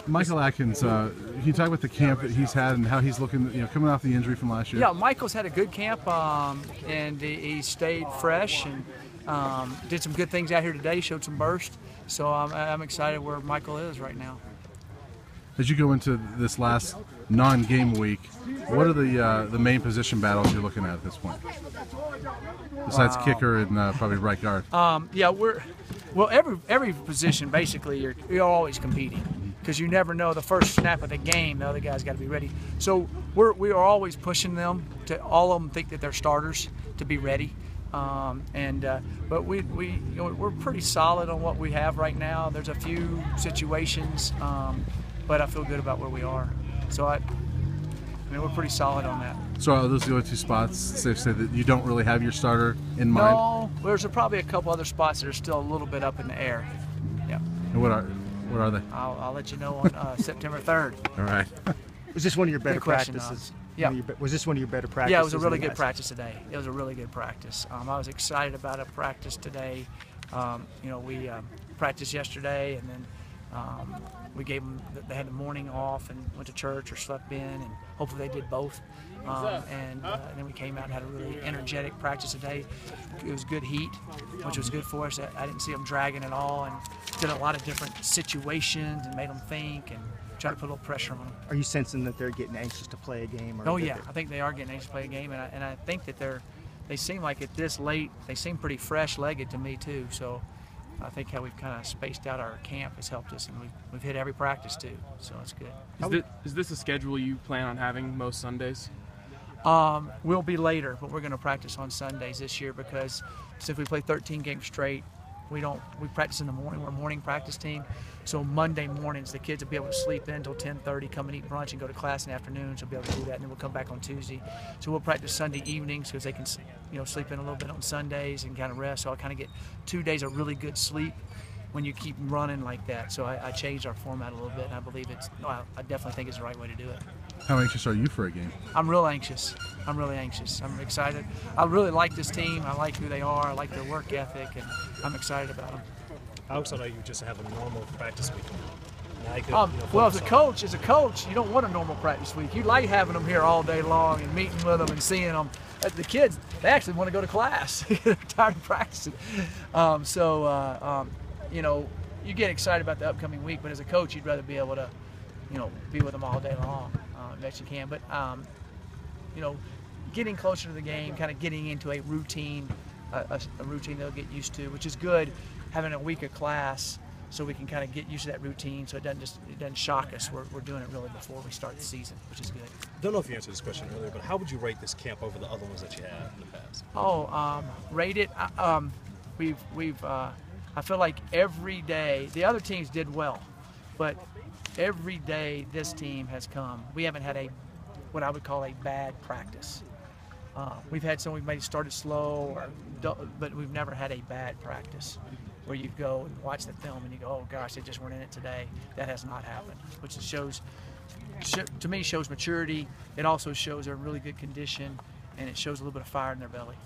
Michael Atkins, can you talk about the camp that he's had and how he's looking, coming off the injury from last year? Yeah, Michael's had a good camp, and he stayed fresh and did some good things out here today, showed some burst. So I'm excited where Michael is right now. As you go into this last non-game week, what are the main position battles you're looking at this point? Besides kicker and probably right guard. Yeah, every position basically you're always competing, because you never know the first snap of the game the other guy's got to be ready. So we are always pushing them to, all of them think that they're starters, to be ready. But we're pretty solid on what we have right now. There's a few situations, but I feel good about where we are. So I mean, we're pretty solid on that. So are those the only two spots, safe to say, that you don't really have your starter in mind? No, there's probably a couple other spots that are still a little bit up in the air. Yeah. And what are they? I'll let you know on September 3rd. All right. Was this one of your better question, practices? Yeah. Was this one of your better practices? Yeah, it was a really good practice today. It was a really good practice. I was excited about a practice today. We practiced yesterday, and then we gave them, they had the morning off and went to church or slept in, and hopefully they did both. And then we came out and had a really energetic practice today. It was good heat, which was good for us. I didn't see them dragging at all, and did a lot of different situations and made them think and try to put a little pressure on them. Are you sensing that they're getting anxious to play a game? Or oh yeah, I think they are getting anxious to play a game, and I think that they seem like at this late, they seem pretty fresh-legged to me too. So I think how we've kind of spaced out our camp has helped us, and we've hit every practice too, so it's good. Is this a schedule you plan on having most Sundays? We'll be later, but we're going to practice on Sundays this year, because since we play 13 games straight, we practice in the morning. We're a morning practice team, so Monday mornings the kids will be able to sleep in until 10:30, come and eat brunch and go to class in the afternoon. So we'll be able to do that, and then we'll come back on Tuesday. So we'll practice Sunday evenings because they can, sleep in a little bit on Sundays and kind of rest. So I kind of get 2 days of really good sleep when you keep running like that. So I changed our format a little bit, and I believe I definitely think it's the right way to do it. How anxious are you for a game? I'm real anxious. I'm really anxious. I'm excited. I really like this team. I like who they are. I like their work ethic, and I'm excited about them. How excited are you just to have a normal practice week? Well, as a coach, you don't want a normal practice week. You like having them here all day long and meeting with them and seeing them. The kids, they actually want to go to class. They're tired of practicing. You get excited about the upcoming week, but as a coach, you'd rather be able to, be with them all day long, best you can. But, getting closer to the game, kind of getting into a routine, a routine they'll get used to, which is good, having a week of class so we can kind of get used to that routine, so it doesn't shock us. We're doing it really before we start the season, which is good. I don't know if you answered this question earlier, but how would you rate this camp over the other ones that you had in the past? Rate it. I feel like every day the other teams did well, but every day this team has come. We haven't had what I would call a bad practice. We've had some we've maybe started slow, but we've never had a bad practice where you go and watch the film and you go, oh gosh, they just weren't in it today. That has not happened, which to me shows maturity. It also shows they're in really good condition, and it shows a little bit of fire in their belly.